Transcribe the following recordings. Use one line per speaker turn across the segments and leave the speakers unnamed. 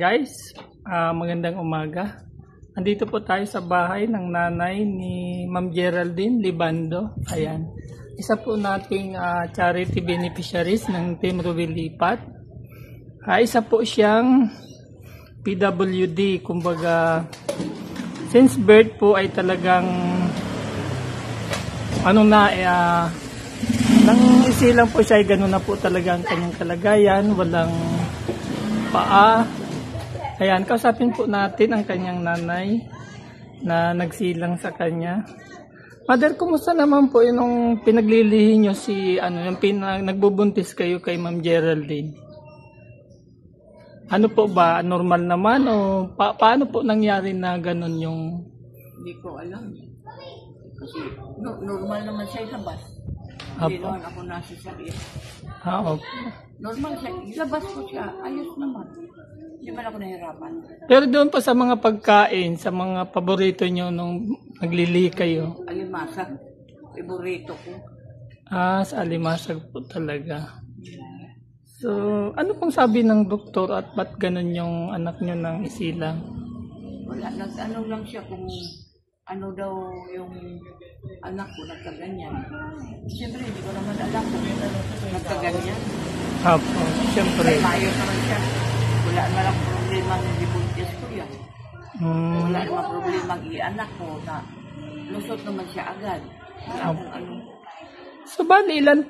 Guys, magandang umaga. Andito po tayo sa bahay ng nanay ni Ma'am Geraldine Libando. Ayan. Isa po nating charity beneficiaries ng Team Ruel Lipat. Isa po siyang PWD. Kumbaga, since birth po ay talagang nang isilang po siya ay gano'n na po talaga ang kanyang kalagayan. Walang paa. Ayan, kausapin po natin ang kanyang nanay na nagsilang sa kanya. Mother, kumusta naman po yung pinaglilihi nyo yung nagbubuntis kayo kay Ma'am Geraldine? Ano po ba? Normal naman o paano po nangyari na ganun yung...
Hindi ko alam. Kasi normal naman siya labas. Hindi naman ako nasasakit.
Okay.
Normal siya. Ilabas ko siya. Ayos naman. Hindi man ako nahirapan.
Pero doon pa sa mga pagkain, sa mga paborito nyo nung naglilihi kayo?
Alimasag. Paborito ko.
Sa alimasag po talaga. So, ano pong sabi ng doktor at ba't ganun yung anak nyo ng isilang?
Wala. Nag-ano lang siya kung ano daw yung anak ko nagkaganyan. Siyempre, hindi ko naman alam kung nagkaganyan.
Apo, siyempre.
Maayos naman siya. Wala naman problema ng dibuntis ko yan. Wala naman problema ng i-anak ko na lusot naman siya agad. Wala akong ano.
So, ilan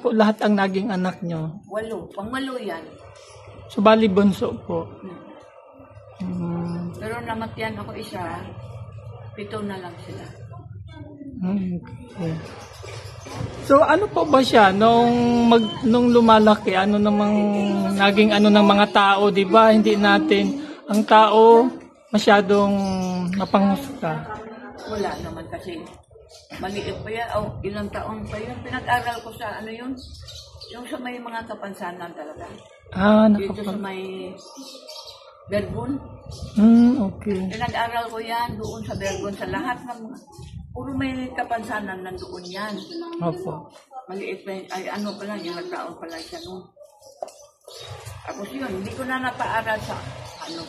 po lahat ang naging anak nyo?
8. Pang-malo yan.
So, bunso po.
Pero namatyan ako isa, 7 na lang sila.
Okay. So, ano po ba siya nung lumalaki? Ano namang naging ng mga tao, 'di ba? Hindi natin ang tao masyadong mapanghusga.
Wala naman kasi maliit pa yan, ilang taon pa yun. Pinag-aral ko sa yun, yung sa may mga kapansanan talaga. Dito sa may Bergon.
Okay.
Pinag-aral ko yan doon sa Bergon, sa lahat ng mga, puro may kapansanan nandoon yan.
Opo.
Maliit pa pa lang, yung nagtaon pa lang siya noon. Tapos yun, hindi ko na napaaral sa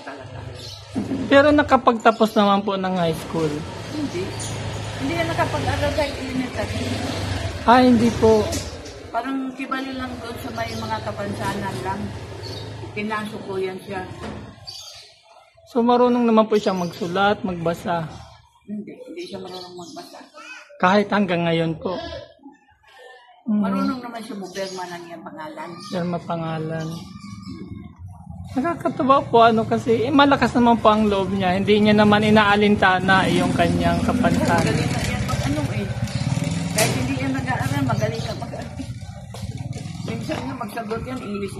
talaga.
Pero nakapagtapos naman po ng high school?
Hindi. Hindi na nakapag-aral sa elementary.
Hindi po.
Parang kibali lang doon sa may mga kapansanan lang. Pinasok ko yan siya.
So marunong naman po siyang magsulat, magbasa?
Hindi siya marunong magbasa.
Kahit hanggang ngayon po?
Marunong naman siya Berma ng iyang pangalan.
Berma pangalan. Nakakatawa po kasi malakas naman po ang loob niya. Hindi niya naman inaalintana yung kanyang kapansanan.
Magaling na yan kahit hindi yan nag-aaral, magaling na mag-aaral. Minsan nga magsagot yan, English.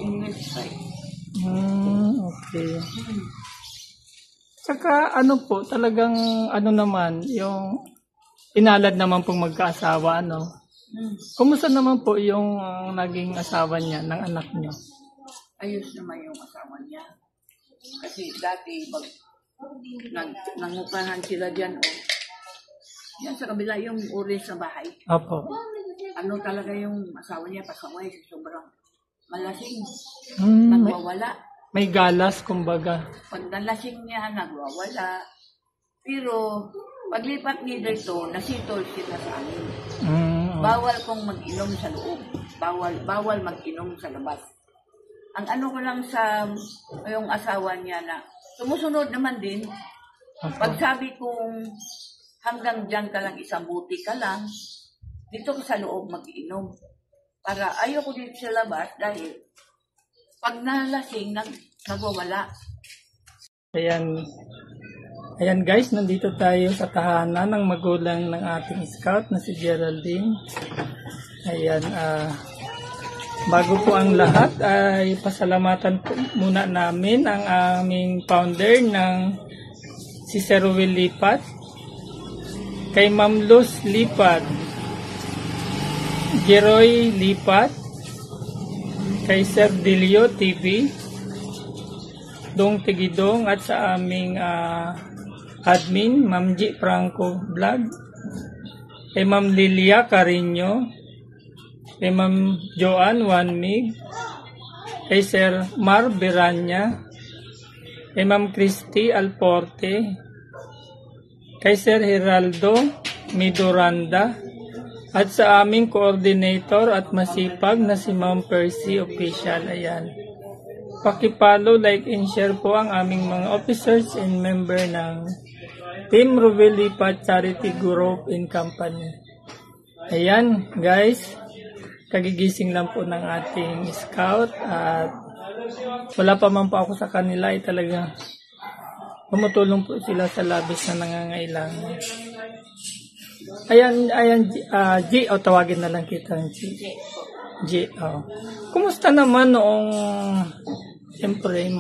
Okay. Saka po, talagang naman, yung inalad naman pong magkaasawa, Kumusta naman po yung naging asawa niya, ng anak niyo?
Ayos naman yung asawa niya. Kasi dati, nangupahan sila dyan, yan sa kabila yung uri sa bahay.
Opo.
Talaga yung asawa niya, pasaway, sobrang malasing, nagwawala.
May galas, kumbaga.
Pag nalasing niya, nagwawala. Pero, paglipat niya dito, nasitol sila sa amin. Bawal kong mag-inom sa loob. Bawal mag-inom sa labas. Ang ko lang sa yung asawa niya na sumusunod naman din. Pag sabi kong hanggang dyan ka lang, isang buti ka lang, dito ka sa loob mag-inom. Para ayoko dito sa labas dahil pag nalasing, nagwawala. Ayan guys, nandito tayo sa tahanan ng magulang ng ating scout na si Geraldine. Ayan, bago po ang lahat ay pasalamatan po muna namin ang aming founder ng si Sir Ruel Lipat, kay Ma'am Luz Lipat, Jeroy Lipat, kay Sir Delio TV, Dong Tigidong, at sa aming admin, Ma'am G. Franco Vlog, kay Ma'am Lilia Carino, kay Ma'am Joanne Wanmig,
kay Sir Mar Beranya, kay Ma'am Christy Alporte, kay Sir Geraldo Midoranda, at sa aming coordinator at masipag na si Ma'am Percy Official. Ayan. Pakipollow, like, and share po ang aming mga officers and member ng Team Ruvel Lipat Charity Group and Company. Ayan, guys. Kagigising lang po ng ating scout at wala pa man po ako sa kanila, ay talaga tumutulong po sila sa labis na nangangailangan. Ayan, G, tawagin na lang kita, G. Kumusta naman noong siyempre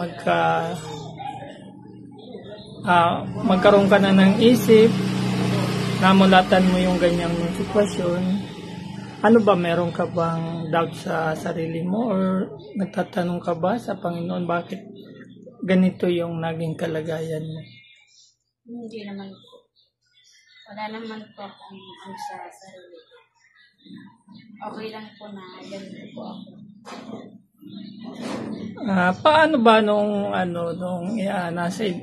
magkaroon ka na ng isip, namulatan mo yung ganyang sitwasyon? Ano ba, meron ka bang doubt sa sarili mo or nagtatanong ka ba sa Panginoon bakit ganito yung naging kalagayan mo?
Hindi naman po. Wala naman po akong ang sa sarili. Okay lang po na ganito po ako.
Paano ba nung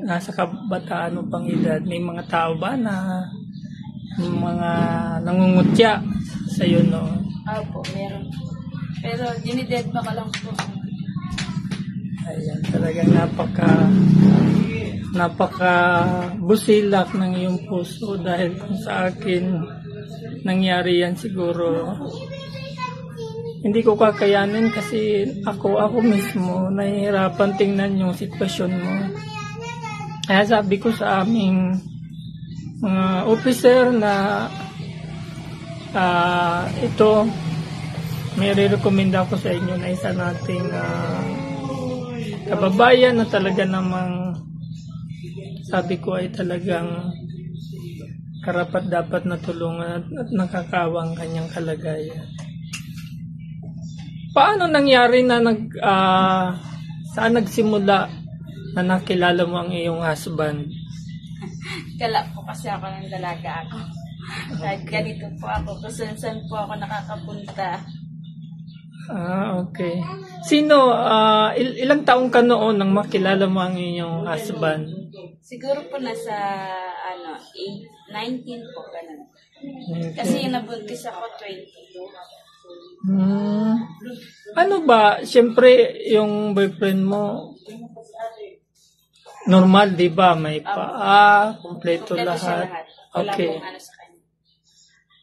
nasa kabataan mo pang edad, may mga tao ba na mga nangungutya sa iyo noon?
Opo, meron po. Pero dinided pa ka lang po.
Ayan, talagang napaka busilak ng iyong puso, dahil kung sa akin nangyari yan siguro hindi ko kakayanin, kasi ako mismo nahihirapan tingnan yung sitwasyon mo. Kaya sabi ko sa aming mga officer na ito, may re-recommend ako sa inyo na isa nating kababayan na talaga namang sabi ko ay talagang karapat dapat na tulungan at nakakawang kanyang kalagayan. Paano nangyari na saan nagsimula na nakilala mo ang iyong husband?
Kala po kasi ako ng dalaga ako. Kahit ganito po ako, kung saan po ako nakakapunta.
Okay. Sino, ilang taong ka noon nang makilala mo ang iyong husband?
Siguro po nasa 19 po, ganun. Kasi nabuntis ako 22.
Ano ba, siyempre yung boyfriend mo normal, di ba? May paa, kompleto lahat.
Wala
Okay.
pong ano sa kanya.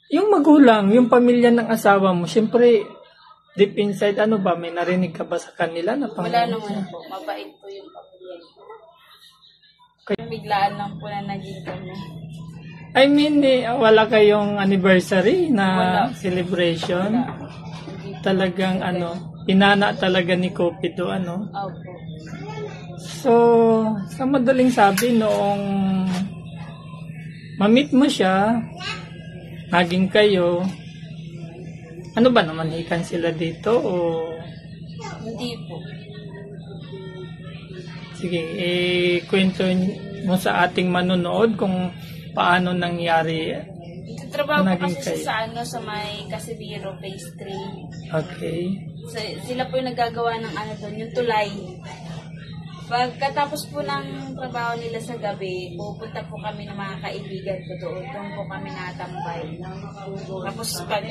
Yung magulang, yung pamilya ng asawa mo, siyempre deep inside, ano ba, may narinig ka ba sa kanila na
Wala naman po. Mabait po yung pamilya. Biglaan lang po na naging kami.
I mean, wala kayong anniversary na
Wala.
celebration? Talagang pinana talaga ni Cupido,
Opo.
So, sa madaling sabi, noong ma-meet mo siya, naging kayo, ano ba naman, hikan sila dito o...
Hindi po.
Sige, kwento mo sa ating manonood kung paano nangyari.
Trabaho po
Naging
kasi siya
kayo.
sa may Casimiro Phase 3.
Okay.
Sila po yung naggagawa ng doon, yung tulay. Pagkatapos po ng trabaho nila sa gabi, pupunta po kami ng mga kaibigan ko doon. Doon po kami natambay. Tapos pag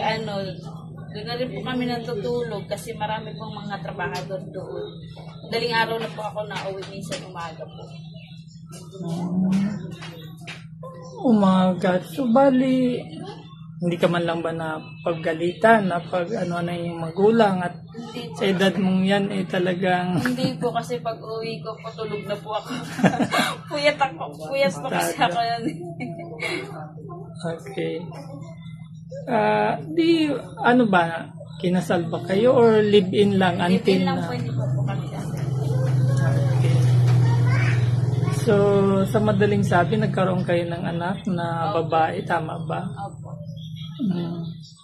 doon na rin po kami natutulog kasi marami pong mga trabahador doon. Daling araw na po ako nauwi, minsan umaga po.
Oh my God. So, bali, hindi ka man lang ba na paggalitan, na pag na yung magulang at
Hindi po.
sa edad mong yan, talagang
Hindi po kasi pag uwi ko po, tulog na po ako. Puyat po kasi ako yan.
okay. Ano ba, kinasal ba kayo or live-in lang until
Live-in lang
na?
po, hindi po kami kasi.
Okay. So, sa madaling sabi, nagkaroon kayo ng anak na babae, tama ba?
Opo.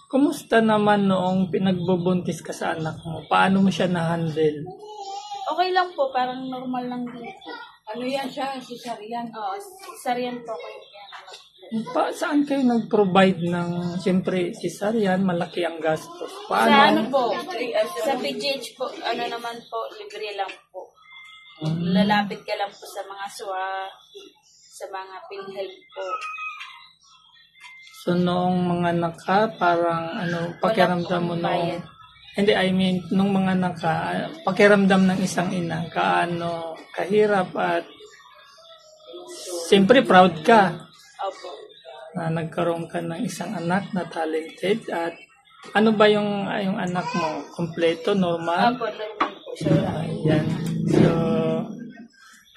Kumusta naman noong pinagbubuntis ka sa anak mo? Paano mo siya na-handle?
Okay lang po, parang normal lang din po.
Ano yan siya? Cesarean?
Oo, cesarean po ko yan.
Saan kayo nag-provide ng, siyempre, cesarean, malaki ang gastos.
Sa
Paano?
ano po, sa PGH po, ano naman po, libre lang po. Lalapit ka lang po sa mga SWA, sa mga PhilHealth po.
So, noong mga naka, parang, pakiramdam mo noong, hindi, I mean, nung mga naka, pakiramdam ng isang ina, kaano, kahirap at, siyempre, proud ka.
Opo.
Na nagkaroon ka ng isang anak na talented at ano ba yung anak mo? Kompleto, normal?
Opo, normal po siya.
Ayan. So,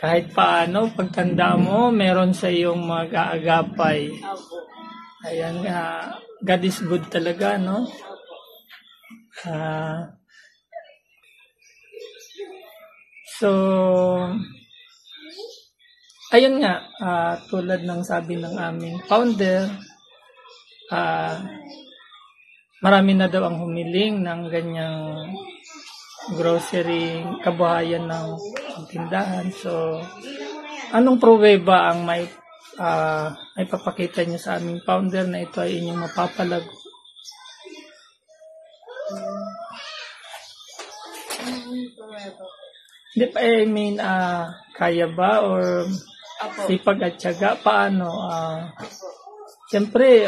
kahit paano, pagtanda mo, meron sa iyong mag-aagapay.
Opo.
Ayan, God is good talaga, no?
Opo.
So, ayun nga, tulad ng sabi ng aming founder, marami na daw ang humiling ng ganyang grocery, kabuhayan ng tindahan. So, anong pruweba ang may papakita niyo sa aming founder na ito ay inyong mapapalago? Hindi pa, I mean, kaya ba or
Opo.
sipag at tiyaga? Paano? Siyempre,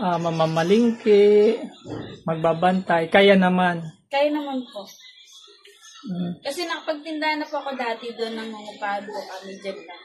mamamalingki, magbabantay, kaya naman.
Kaya naman po.
Mm.
Kasi nakapagtinda na po ako dati doon ng mga po kami dyan lang.